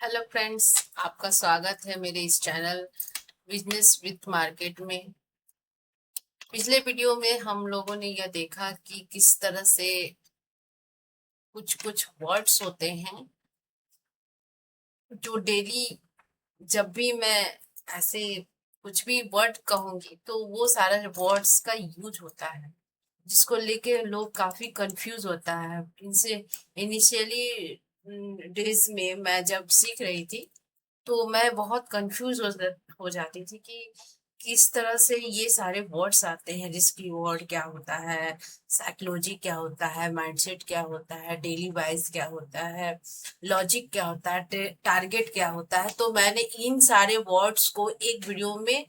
Hello friends, आपका स्वागत है मेरे इस चैनल बिजनेस विथ मार्केट में। पिछले वीडियो में हम लोगों ने यह देखा कि किस तरह से कुछ कुछ वर्ड्स होते हैं जो डेली जब भी मैं ऐसे कुछ भी वर्ड कहूंगी तो वो सारा वर्ड्स का यूज होता है, जिसको लेके लोग काफी कंफ्यूज होता है इनसे। इनिशियली डेज में मैं जब सीख रही थी तो मैं बहुत कंफ्यूज हो जाती थी कि किस तरह से ये सारे वर्ड्स आते हैं। रिस्क रिवॉर्ड क्या होता है, साइकोलॉजी क्या होता है, माइंडसेट क्या होता है, डेली वाइज क्या होता है, लॉजिक क्या होता है, टारगेट क्या होता है। तो मैंने इन सारे वर्ड्स को एक वीडियो में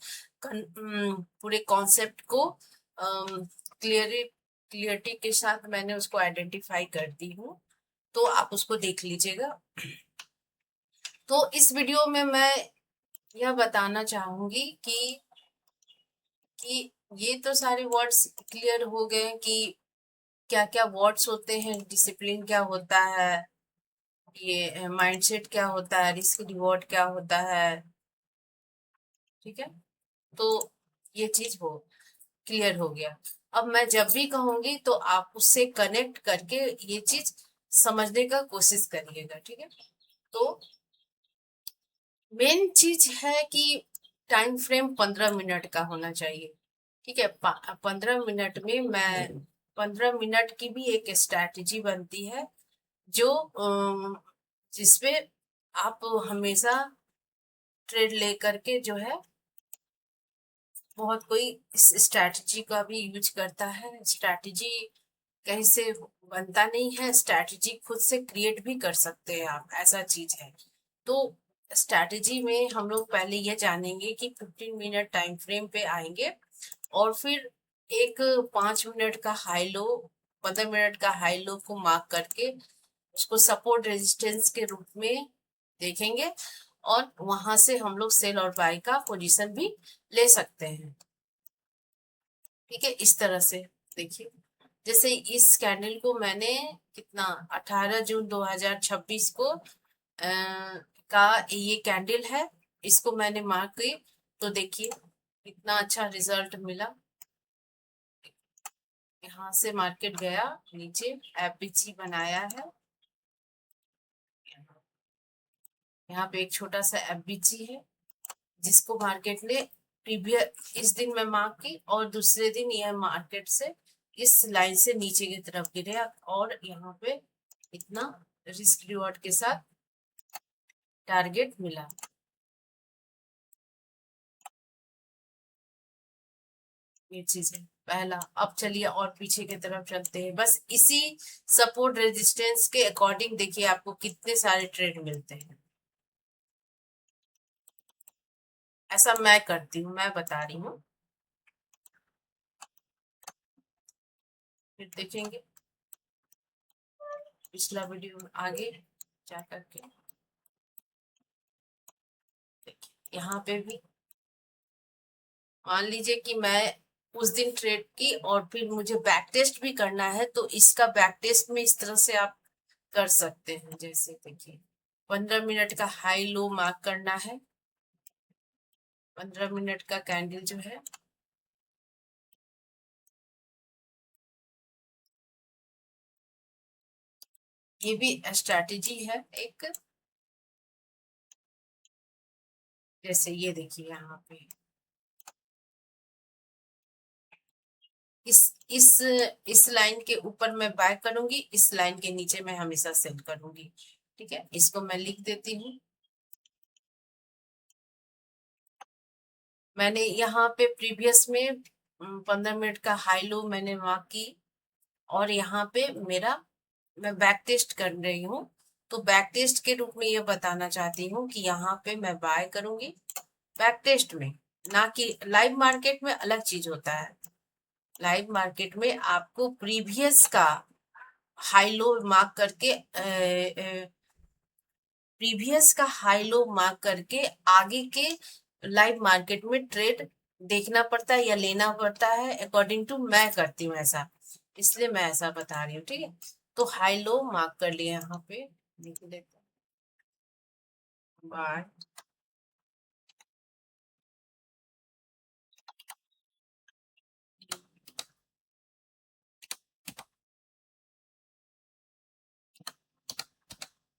पूरे कॉन्सेप्ट को क्लियरिटी के साथ मैंने उसको आइडेंटिफाई कर दी हूँ। तो आप उसको देख लीजिएगा। तो इस वीडियो में मैं यह बताना चाहूंगी कि ये तो सारे वर्ड्स क्लियर हो गए कि क्या क्या वर्ड्स होते हैं, डिसिप्लिन क्या होता है, ये माइंडसेट क्या होता है, रिस्क रिवॉर्ड क्या होता है। ठीक है, तो ये चीज हो क्लियर हो गया। अब मैं जब भी कहूंगी तो आप उससे कनेक्ट करके ये चीज समझने का कोशिश करिएगा। ठीक है, तो मेन चीज है कि टाइम फ्रेम 15 मिनट का होना चाहिए। ठीक है, 15 मिनट में मैं 15 मिनट की भी एक स्ट्रैटेजी बनती है जो जिसपे आप हमेशा ट्रेड लेकर के जो है, बहुत कोई इस स्ट्रैटेजी का भी यूज करता है। स्ट्रैटेजी कहीं से बनता नहीं है, स्ट्रैटेजी खुद से क्रिएट भी कर सकते हैं आप, ऐसा चीज है। तो स्ट्रैटेजी में हम लोग पहले ये जानेंगे कि 15 मिनट टाइम फ्रेम पे आएंगे और फिर एक 5 मिनट का हाई लो, 15 मिनट का हाई लो को मार्क करके उसको सपोर्ट रेजिस्टेंस के रूप में देखेंगे और वहां से हम लोग सेल और बाय का पोजीशन भी ले सकते हैं। ठीक है, इस तरह से देखिए, जैसे इस कैंडल को मैंने कितना 18 जून 2026 को का ये कैंडल है, इसको मैंने मार्क की। तो देखिए कितना अच्छा रिजल्ट मिला। यहाँ से मार्केट गया नीचे, एफबीजी बनाया है। यहाँ पे एक छोटा सा एफबीजी है जिसको मार्केट ने प्रीवियस इस दिन में मार्क की और दूसरे दिन यह मार्केट से इस लाइन से नीचे की तरफ गिरे और यहाँ पे इतना रिस्क रिवॉर्ड के साथ टारगेट मिला। ये चीज है पहला। अब चलिए और पीछे की तरफ चलते हैं। बस इसी सपोर्ट रेजिस्टेंस के अकॉर्डिंग देखिए आपको कितने सारे ट्रेड मिलते हैं। ऐसा मैं करती हूँ, मैं बता रही हूँ। फिर देखेंगे पिछला वीडियो आगे जा करके। देखिए यहाँ पे भी मान लीजिए कि मैं उस दिन ट्रेड की और फिर मुझे बैक टेस्ट भी करना है, तो इसका बैक टेस्ट में इस तरह से आप कर सकते हैं। जैसे देखिए 15 मिनट का हाई लो मार्क करना है, 15 मिनट का कैंडल जो है, ये भी स्ट्रैटेजी है एक। जैसे ये देखिए यहाँ पे इस इस इस लाइन के ऊपर मैं बाय करूंगी, इस लाइन के नीचे मैं हमेशा सेल करूंगी। ठीक है, इसको मैं लिख देती हूँ। मैंने यहाँ पे प्रीवियस में 15 मिनट का हाई लो मैंने मार्क की और यहाँ पे मेरा मैं बैक टेस्ट कर रही हूँ। तो बैक टेस्ट के रूप में ये बताना चाहती हूँ कि यहाँ पे मैं बाय करूंगी बैक टेस्ट में, ना कि लाइव मार्केट में अलग चीज होता है। लाइव मार्केट में आपको प्रीवियस का हाई लो मार्क करके प्रीवियस का हाई लो मार्क करके आगे के लाइव मार्केट में ट्रेड देखना पड़ता है या लेना पड़ता है। अकॉर्डिंग टू मैं करती हूँ ऐसा, इसलिए मैं ऐसा बता रही हूँ। ठीक है, तो हाई लो मार्क कर लिया यहाँ पे, लिख लेते हैं। बाय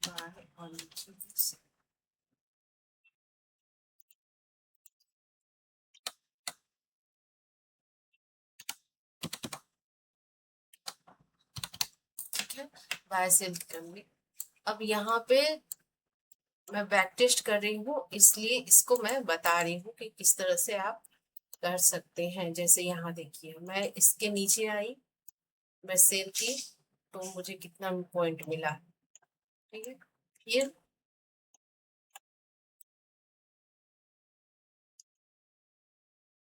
बाय और ठीक है, बाय सेल करूंगी। अब यहाँ पे मैं बैक टेस्ट कर रही हूँ, इसलिए इसको मैं बता रही हूँ कि किस तरह से आप कर सकते हैं। जैसे यहाँ देखिए, मैं इसके नीचे आई, मैं सेल की, तो मुझे कितना पॉइंट मिला। ठीक है, फिर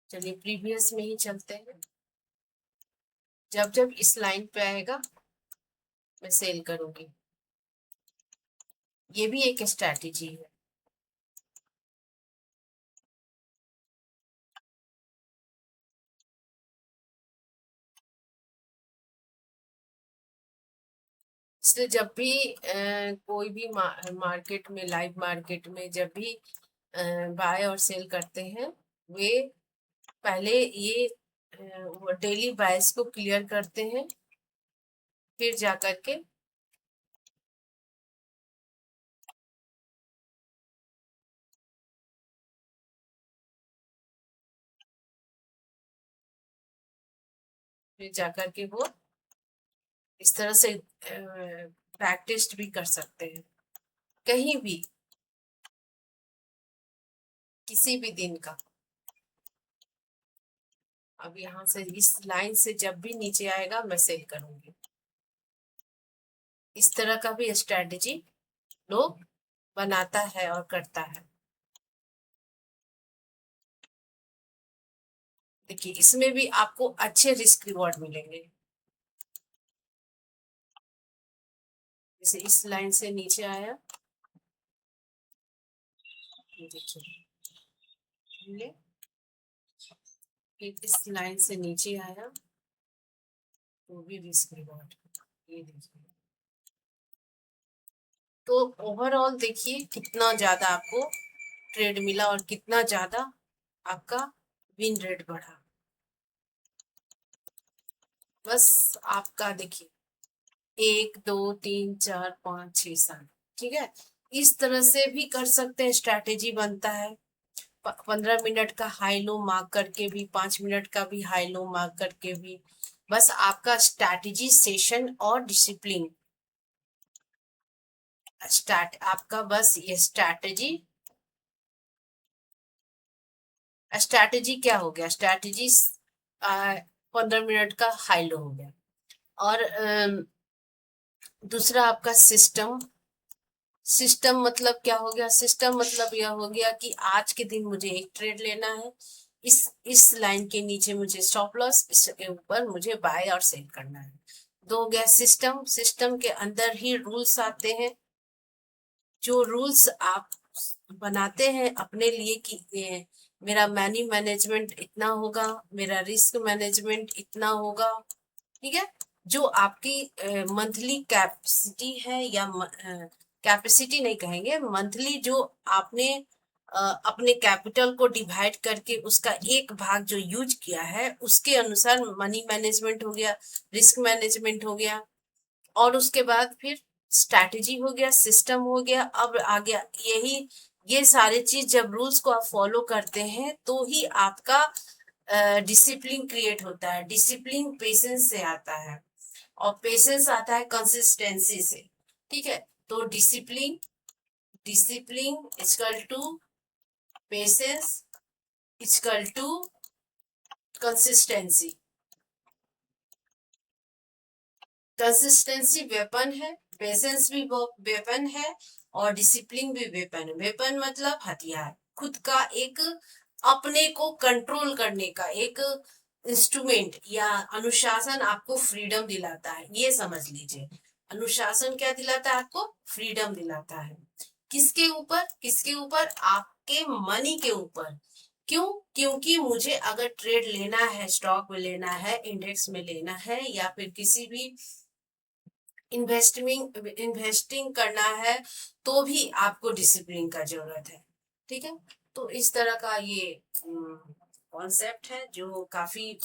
चलिए प्रीवियस में ही चलते हैं। जब जब इस लाइन पे आएगा मैं सेल करूंगी। ये भी एक स्ट्रैटेजी है। इसलिए जब भी कोई भी मार्केट में, लाइव मार्केट में जब भी बाय और सेल करते हैं, वे पहले ये डेली बायस को क्लियर करते हैं, फिर जा करके वो इस तरह से बैक टेस्ट भी कर सकते हैं, कहीं भी, किसी भी दिन का। अब यहाँ से इस लाइन से जब भी नीचे आएगा मैं सेल करूंगी। इस तरह का भी स्ट्रेटजी लोग बनाता है और करता है। देखिए, इसमें भी आपको अच्छे रिस्क रिवॉर्ड मिलेंगे। जैसे इस लाइन से नीचे आया, ये देखिए, ये इस लाइन से नीचे आया, तो भी रिस्क रिवॉर्ड, ये देखिए। तो ओवरऑल देखिए कितना ज्यादा आपको ट्रेड मिला और कितना ज्यादा आपका विन रेट बढ़ा। बस आपका देखिए, 1 2 3 4 5 6 7, ठीक है। इस तरह से भी कर सकते हैं, स्ट्रैटेजी बनता है। 15 मिनट का हाई लो मार्क करके भी, 5 मिनट का भी हाई लो मार्क करके भी। बस आपका स्ट्रैटेजी सेशन और डिसिप्लिन, स्टार्ट आपका, बस ये स्ट्रैटेजी। स्ट्रैटेजी क्या हो गया? स्ट्रैटेजी 15 मिनट का हाई लो हो गया। और दूसरा आपका सिस्टम। सिस्टम मतलब क्या हो गया? सिस्टम मतलब यह हो गया कि आज के दिन मुझे एक ट्रेड लेना है, इस लाइन के नीचे मुझे स्टॉप लॉस, इसके ऊपर मुझे बाय और सेल करना है। दो हो गया सिस्टम। सिस्टम के अंदर ही रूल्स आते हैं, जो रूल्स आप बनाते हैं अपने लिए कि मेरा मनी मैनेजमेंट इतना होगा, मेरा रिस्क मैनेजमेंट इतना होगा, ठीक है। जो आपकी मंथली कैपेसिटी है, या कैपेसिटी नहीं कहेंगे, मंथली जो आपने अपने कैपिटल को डिवाइड करके उसका एक भाग जो यूज किया है, उसके अनुसार मनी मैनेजमेंट हो गया, रिस्क मैनेजमेंट हो गया। और उसके बाद फिर स्ट्रैटेजी हो गया, सिस्टम हो गया। अब आ गया यही, ये सारे चीज जब रूल्स को आप फॉलो करते हैं तो ही आपका डिसिप्लिन क्रिएट होता है। डिसिप्लिन पेशेंस से आता है, और पेशेंस आता है कंसिस्टेंसी से, ठीक है। तो discipline, discipline equal to patience equal to consistency. Consistency weapon है, पेशेंस भी वो वेपन है, और डिसिप्लिन भी वेपन है। वेपन मतलब हथियार, खुद का एक, अपने को कंट्रोल करने का एक इंस्ट्रूमेंट, या अनुशासन आपको फ्रीडम दिलाता है, ये समझ लीजिए। अनुशासन क्या दिलाता है आपको? फ्रीडम दिलाता है। किसके ऊपर? किसके ऊपर? आपके मनी के ऊपर। क्यों? क्योंकि मुझे अगर ट्रेड लेना है, स्टॉक में लेना है, इंडेक्स में लेना है, या फिर किसी भी इन्वेस्टिंग करना है तो भी आपको डिसिप्लिन का जरूरत है। ठीक है, तो इस तरह का ये कॉन्सेप्ट है जो काफी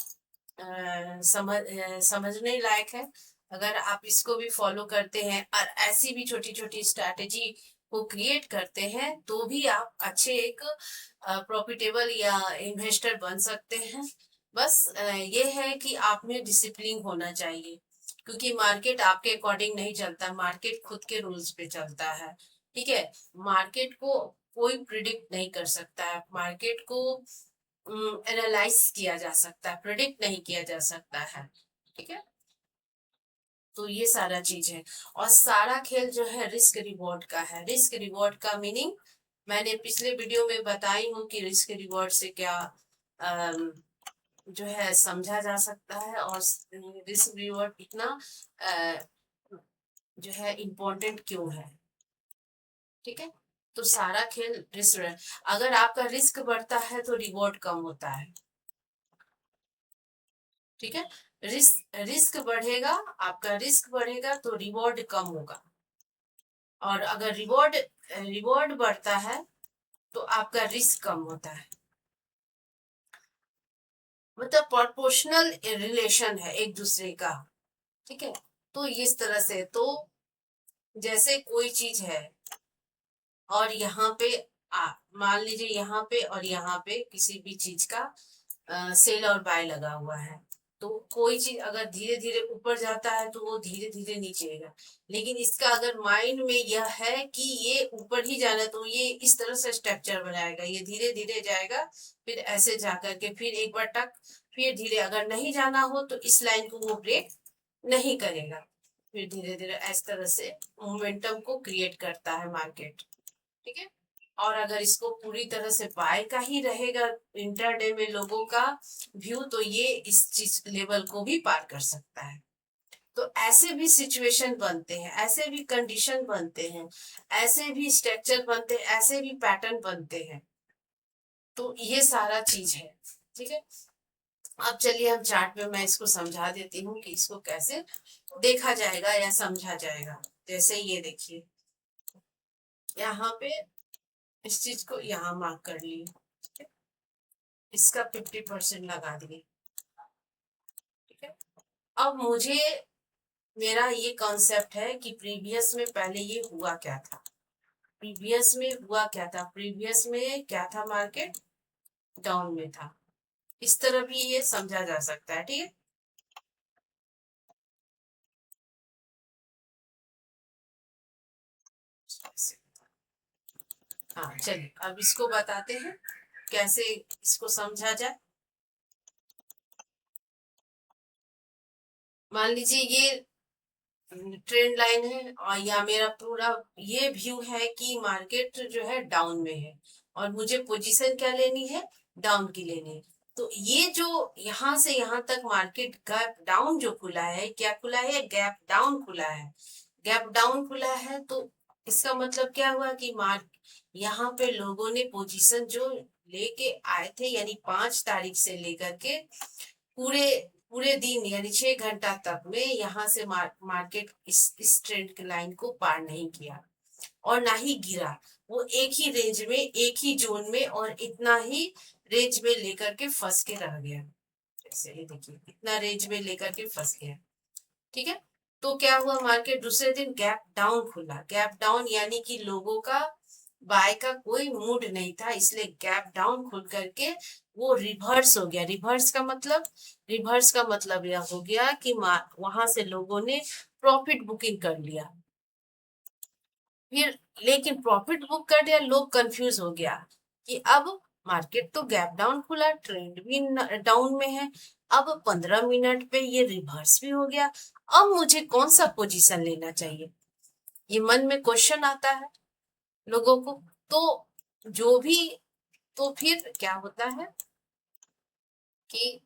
समझने लायक है। अगर आप इसको भी फॉलो करते हैं और ऐसी भी छोटी छोटी स्ट्रैटेजी को क्रिएट करते हैं तो भी आप अच्छे एक प्रॉफिटेबल या इन्वेस्टर बन सकते हैं। बस ये है कि आप में डिसिप्लिन होना चाहिए, क्योंकि मार्केट आपके अकॉर्डिंग नहीं चलता, मार्केट खुद के रूल्स पे चलता है। ठीक है, मार्केट को कोई प्रिडिक्ट नहीं कर सकता है, मार्केट को एनालाइज किया जा सकता है, प्रिडिक्ट नहीं किया जा सकता है। ठीक है, तो ये सारा चीज है। और सारा खेल जो है रिस्क रिवॉर्ड का है। रिस्क रिवॉर्ड का मीनिंग मैंने पिछले वीडियो में बताई हूँ कि रिस्क रिवॉर्ड से क्या जो है समझा जा सकता है, और रिस्क रिवॉर्ड इतना जो है इम्पोर्टेंट क्यों है। ठीक है, तो सारा खेल रिस्क, अगर आपका रिस्क बढ़ता है तो रिवॉर्ड कम होता है। ठीक है, रिस्क रिस्क बढ़ेगा, आपका रिस्क बढ़ेगा तो रिवॉर्ड कम होगा, और अगर रिवॉर्ड रिवॉर्ड बढ़ता है तो आपका रिस्क कम होता है। मतलब प्रोपोर्शनल रिलेशन है एक दूसरे का। ठीक है, तो इस तरह से, तो जैसे कोई चीज है और यहाँ पे मान लीजिए यहाँ पे और यहाँ पे किसी भी चीज का सेल और बाय लगा हुआ है, तो कोई चीज अगर धीरे धीरे ऊपर जाता है तो वो धीरे धीरे नीचे आएगा। लेकिन इसका अगर माइंड में यह है कि ये ऊपर ही जाना, तो ये इस तरह से स्ट्रक्चर बनाएगा, ये धीरे धीरे जाएगा, फिर ऐसे जाकर के फिर एक बार टक, फिर धीरे, अगर नहीं जाना हो तो इस लाइन को वो ब्रेक नहीं करेगा, फिर धीरे धीरे इस तरह से मोमेंटम को क्रिएट करता है मार्केट। ठीक है, और अगर इसको पूरी तरह से बाय का ही रहेगा इंटरडे में लोगों का व्यू, तो ये इस चीज लेवल को भी पार कर सकता है। तो ऐसे भी सिचुएशन बनते हैं, ऐसे भी कंडीशन बनते हैं, ऐसे भी स्ट्रक्चर बनते हैं, ऐसे भी पैटर्न बनते हैं। तो ये सारा चीज है। ठीक है, अब चलिए हम चार्ट में मैं इसको समझा देती हूँ कि इसको कैसे देखा जाएगा या समझा जाएगा। जैसे ये देखिए, यहाँ पे इस चीज को यहाँ मार्क कर लिए, इसका 50% लगा दिए। ठीक है, अब मुझे, मेरा ये कॉन्सेप्ट है कि प्रीवियस में पहले ये हुआ क्या था, प्रीवियस में हुआ क्या था, प्रीवियस में क्या था, मार्केट डाउन में था। इस तरह भी ये समझा जा सकता है। ठीक है, हाँ चलिए अब इसको बताते हैं कैसे इसको समझा जाए। मान लीजिए ये ट्रेंड लाइन है और या मेरा पूरा ये व्यू है कि मार्केट जो है डाउन में है और मुझे पोजीशन क्या लेनी है, डाउन की लेनी है। तो ये जो यहाँ से यहाँ तक मार्केट गैप डाउन जो खुला है, क्या खुला है, गैप डाउन खुला है। गैप डाउन खुला है तो इसका मतलब क्या हुआ कि मार्क यहाँ पे लोगों ने पोजीशन जो लेके आए थे, यानी 5 तारीख से लेकर के पूरे पूरे दिन यानी 6 घंटा तक में यहाँ से मार्केट इस ट्रेंड की लाइन को पार नहीं किया और ना ही गिरा। वो एक ही रेंज में, एक ही जोन में और इतना ही रेंज में लेकर के फंस के रह गया। जैसे ये देखिए, इतना रेंज में लेकर के फंस गया। ठीक है, तो क्या हुआ, मार्केट दूसरे दिन गैप डाउन खुला। गैप डाउन यानी कि लोगों का बाय का कोई मूड नहीं था, इसलिए गैप डाउन खुल करके वो रिवर्स हो गया। रिवर्स का मतलब यह हो गया कि वहां से लोगों ने प्रॉफिट बुकिंग कर लिया। फिर लेकिन प्रॉफिट बुक कर दिया, लोग कंफ्यूज हो गया कि अब मार्केट तो गैप डाउन खुला, ट्रेंड भी डाउन में है, अब 15 मिनट पे ये रिवर्स भी हो गया, अब मुझे कौन सा पोजीशन लेना चाहिए, ये मन में क्वेश्चन आता है लोगों को। तो जो भी, तो फिर क्या होता है कि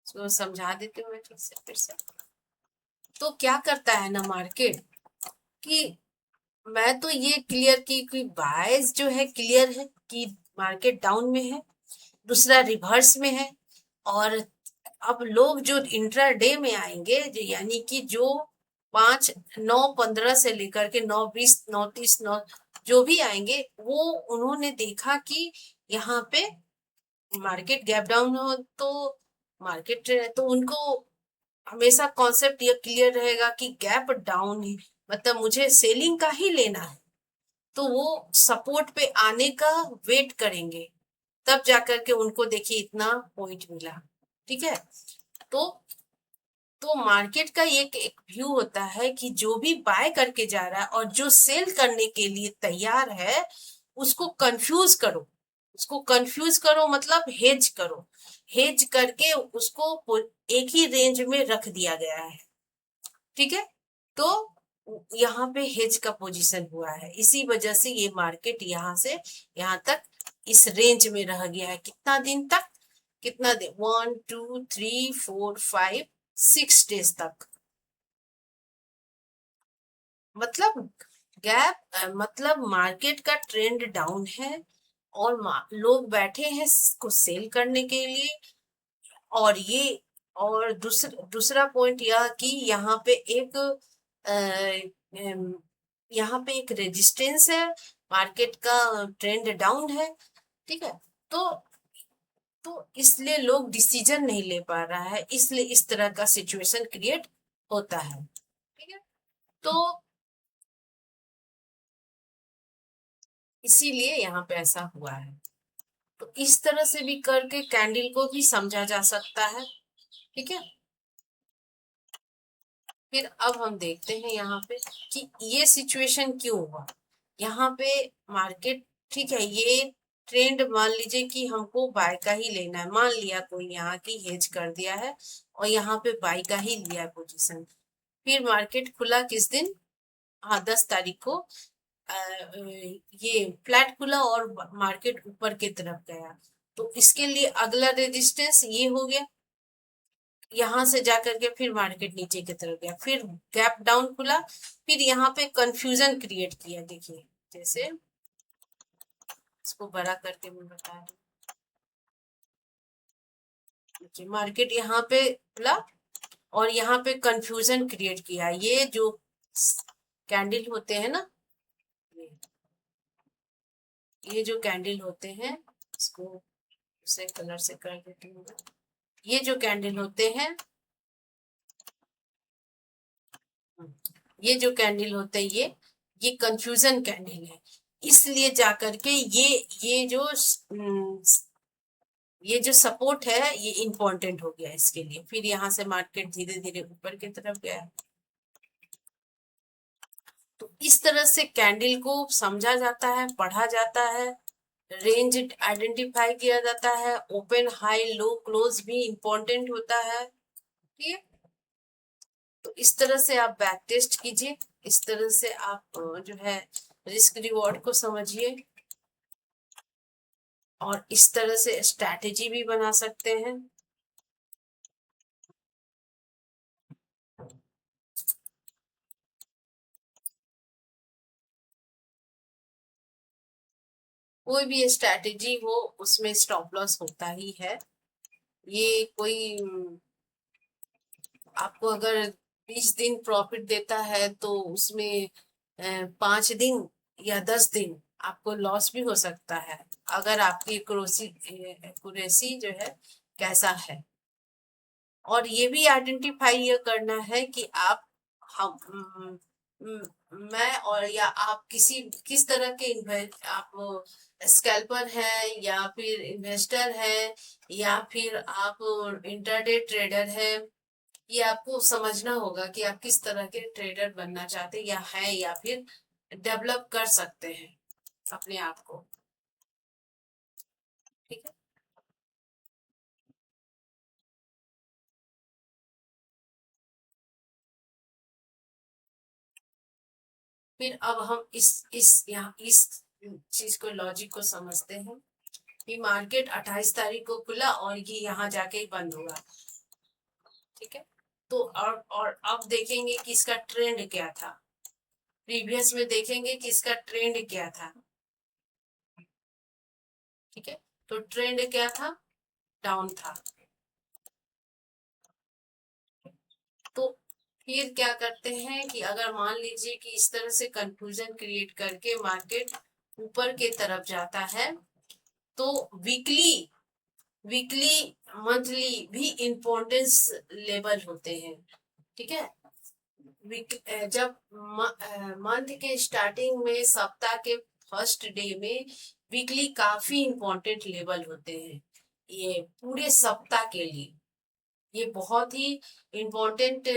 इसको समझा देती हूँ मैं फिर से। तो क्या करता है ना मार्केट कि मैं तो ये क्लियर की कि बायस जो है क्लियर है कि मार्केट डाउन में है, दूसरा रिवर्स में है, और अब लोग जो इंट्राडे में आएंगे, जो यानी कि जो 5, 9, 15 से लेकर के 9, 20, 9, 30, 9 जो भी आएंगे, वो उन्होंने देखा कि यहाँ पे मार्केट गैप डाउन हो तो मार्केट, तो उनको हमेशा कॉन्सेप्ट ये क्लियर रहेगा कि गैप डाउन ही मतलब मुझे सेलिंग का ही लेना है, तो वो सपोर्ट पे आने का वेट करेंगे, तब जाकर के उनको देखिए इतना पॉइंट मिला। ठीक है, तो मार्केट का एक व्यू होता है कि जो भी बाय करके जा रहा है और जो सेल करने के लिए तैयार है, उसको कंफ्यूज करो, मतलब हेज करो, हेज करके उसको एक ही रेंज में रख दिया गया है। ठीक है, तो यहाँ पे हेज का पोजीशन हुआ है, इसी वजह से ये मार्केट यहाँ से यहाँ तक इस रेंज में रह गया है। कितना दिन तक, कितना दिन, 1, 2, 3, 4, 5, 6 डेज तक। मतलब गैप मतलब मार्केट का ट्रेंड डाउन है और लोग बैठे हैं इसको सेल करने के लिए। और ये और दूसरा पॉइंट यह कि यहाँ पे एक यहाँ पे एक रेजिस्टेंस है, मार्केट का ट्रेंड डाउन है। ठीक है, तो इसलिए लोग डिसीजन नहीं ले पा रहा है, इसलिए इस तरह का सिचुएशन क्रिएट होता है। ठीक है, तो इसीलिए यहाँ पे ऐसा हुआ है। तो इस तरह से भी करके कैंडल को भी समझा जा सकता है। ठीक है, फिर अब हम देखते हैं यहाँ पे कि ये सिचुएशन क्यों हुआ यहाँ पे मार्केट। ठीक है, ये ट्रेंड मान लीजिए कि हमको बाय का ही लेना है, मान लिया कोई यहाँ की हेज कर दिया है और यहाँ पे बाय का ही लिया है पोजीशन। फिर मार्केट खुला किस दिन, हाँ 10 तारीख को ये फ्लैट खुला और मार्केट ऊपर की तरफ गया, तो इसके लिए अगला रेजिस्टेंस ये हो गया, यहां से जाकर के फिर मार्केट नीचे की तरफ गया, फिर गैप डाउन खुला, फिर यहाँ पे कंफ्यूजन क्रिएट किया। देखिए जैसे इसको बड़ा करके मैं बता रही हूँ, मार्केट यहाँ पे खुला और यहाँ पे कंफ्यूजन क्रिएट किया। ये जो कैंडल होते हैं ना, ये जो कैंडल होते हैं, इसको दूसरे कलर से कर देती हूँ। ये जो कैंडल होते हैं, ये जो कैंडल होते हैं, ये कंफ्यूजन कैंडल है, इसलिए जाकर के ये जो सपोर्ट है ये इंपॉर्टेंट हो गया इसके लिए। फिर यहाँ से मार्केट धीरे धीरे ऊपर की तरफ गया। तो इस तरह से कैंडल को समझा जाता है, पढ़ा जाता है, रेंज आइडेंटिफाई किया जाता है, ओपन हाई लो क्लोज भी इंपॉर्टेंट होता है। ठीक है, तो इस तरह से आप बैक टेस्ट कीजिए, इस तरह से आप जो है रिस्क रिवॉर्ड को समझिए और इस तरह से स्ट्रैटेजी भी बना सकते हैं। कोई भी स्ट्रैटेजी हो उसमें स्टॉप लॉस होता ही है। ये कोई आपको अगर 20 दिन प्रॉफिट देता है तो उसमें 5 दिन या 10 दिन आपको लॉस भी हो सकता है, अगर आपकी एक्यूरेसी जो है कैसा है। और ये भी आइडेंटिफाई ये करना है कि आप हम मैं और या आप किस तरह के आप स्कैल्पर है या फिर इन्वेस्टर है या फिर आप इंटरडे ट्रेडर है। ये आपको समझना होगा कि आप किस तरह के ट्रेडर बनना चाहते हैं या है, या फिर डेवलप कर सकते हैं अपने आप को। ठीक है, फिर अब हम इस चीज को, लॉजिक को समझते हैं कि मार्केट 28 तारीख को खुला और ये यहाँ जाके ही बंद हुआ। ठीक है, तो और अब देखेंगे कि इसका ट्रेंड क्या था, प्रीवियस में देखेंगे कि इसका ट्रेंड क्या था। ठीक है, तो ट्रेंड क्या था, डाउन था। तो फिर क्या करते हैं कि अगर मान लीजिए कि इस तरह से कंफ्यूजन क्रिएट करके मार्केट ऊपर के तरफ जाता है, तो वीकली वीकली मंथली भी इम्पोर्टेंस लेवल होते हैं। ठीक है, जब मंथ के स्टार्टिंग में, सप्ताह के फर्स्ट डे में वीकली काफी इम्पोर्टेंट लेवल होते हैं, ये पूरे सप्ताह के लिए। ये बहुत ही इम्पोर्टेंट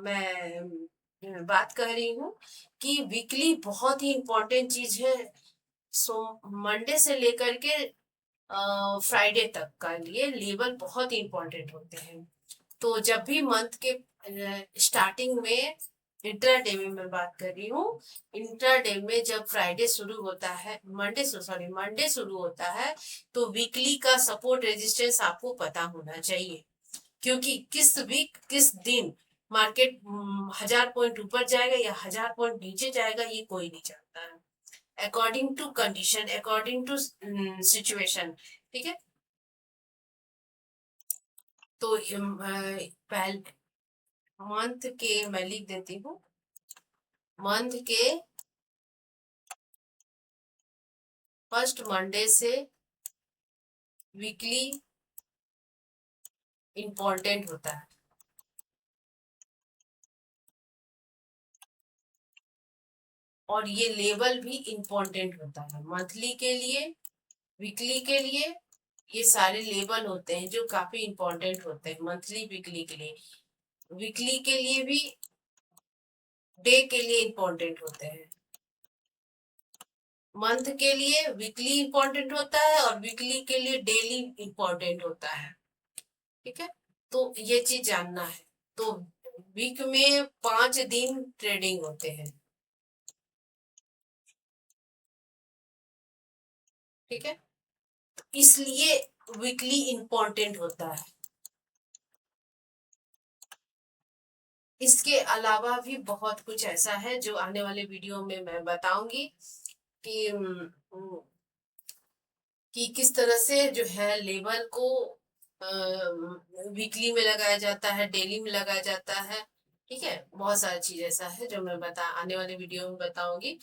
मैं बात कर रही हूँ कि वीकली बहुत ही इम्पोर्टेंट चीज है। सो मंडे से लेकर के फ्राइडे तक का लिए लेवल बहुत ही इम्पोर्टेंट होते हैं। तो जब भी मंथ के स्टार्टिंग में, इंट्राडे में मैं बात कर रही हूँ, इंट्राडे में जब फ्राइडे शुरू होता है, मंडे शुरू होता है, तो वीकली का सपोर्ट रेजिस्टेंस आपको पता होना चाहिए। क्योंकि किस वीक किस दिन मार्केट 1000 पॉइंट ऊपर जाएगा या 1000 पॉइंट नीचे जाएगा, ये कोई नहीं जानता है। According to condition, according to situation. ठीक है, तो पहले मंथ के मैं लिख देती हूँ, मंथ के फर्स्ट मंडे से वीकली इंपॉर्टेंट होता है। और ये लेवल भी इंपॉर्टेंट होता है मंथली के लिए, वीकली के लिए। ये सारे लेवल होते हैं जो काफी इंपॉर्टेंट होते हैं मंथली वीकली के लिए। वीकली के लिए भी डे के लिए इंपॉर्टेंट होते हैं। मंथ के लिए वीकली इंपॉर्टेंट होता है और वीकली के लिए डेली इंपॉर्टेंट होता है। ठीक है, तो ये चीज जानना है। तो वीक में 5 दिन ट्रेडिंग होते हैं। ठीक है, इसलिए वीकली इंपॉर्टेंट होता है। इसके अलावा भी बहुत कुछ ऐसा है जो आने वाले वीडियो में मैं बताऊंगी कि किस तरह से जो है लेवल को वीकली में लगाया जाता है, डेली में लगाया जाता है। ठीक है, बहुत सारी चीज ऐसा है जो मैं आने वाले वीडियो में बताऊंगी।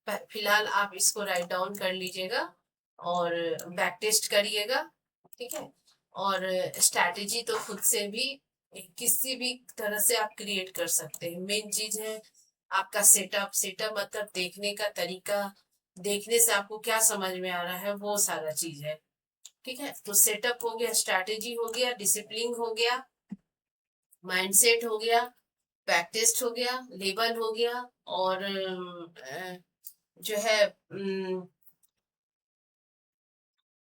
फिलहाल आप इसको राइट डाउन कर लीजिएगा और बैक टेस्ट करिएगा। ठीक है, और स्ट्रैटेजी तो खुद से भी किसी भी तरह से आप क्रिएट कर सकते हैं। मेन चीज है आपका सेटअप। सेटअप मतलब देखने का तरीका, देखने से आपको क्या समझ में आ रहा है, वो सारा चीज है। ठीक है, तो सेटअप हो गया, स्ट्रैटेजी हो गया, डिसिप्लिन हो गया, माइंडसेट हो गया, बैक टेस्ट हो गया, लेवल हो गया, और जो है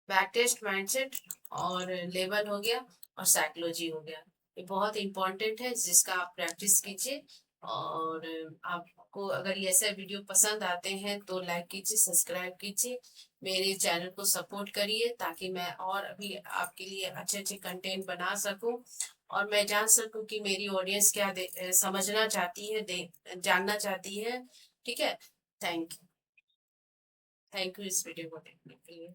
बैक टेस्ट, माइंडसेट और लेवल हो गया, और साइकोलॉजी हो गया। ये बहुत इंपॉर्टेंट है जिसका आप प्रैक्टिस कीजिए। और आपको अगर ये ऐसे वीडियो पसंद आते हैं तो लाइक कीजिए, सब्सक्राइब कीजिए, मेरे चैनल को सपोर्ट करिए, ताकि मैं और अभी आपके लिए अच्छे अच्छे कंटेंट बना सकूं और मैं जान सकूं कि मेरी ऑडियंस क्या समझना चाहती है, जानना चाहती है। ठीक है, थैंक यू, थैंक यू इस वीडियो को देखने के लिए।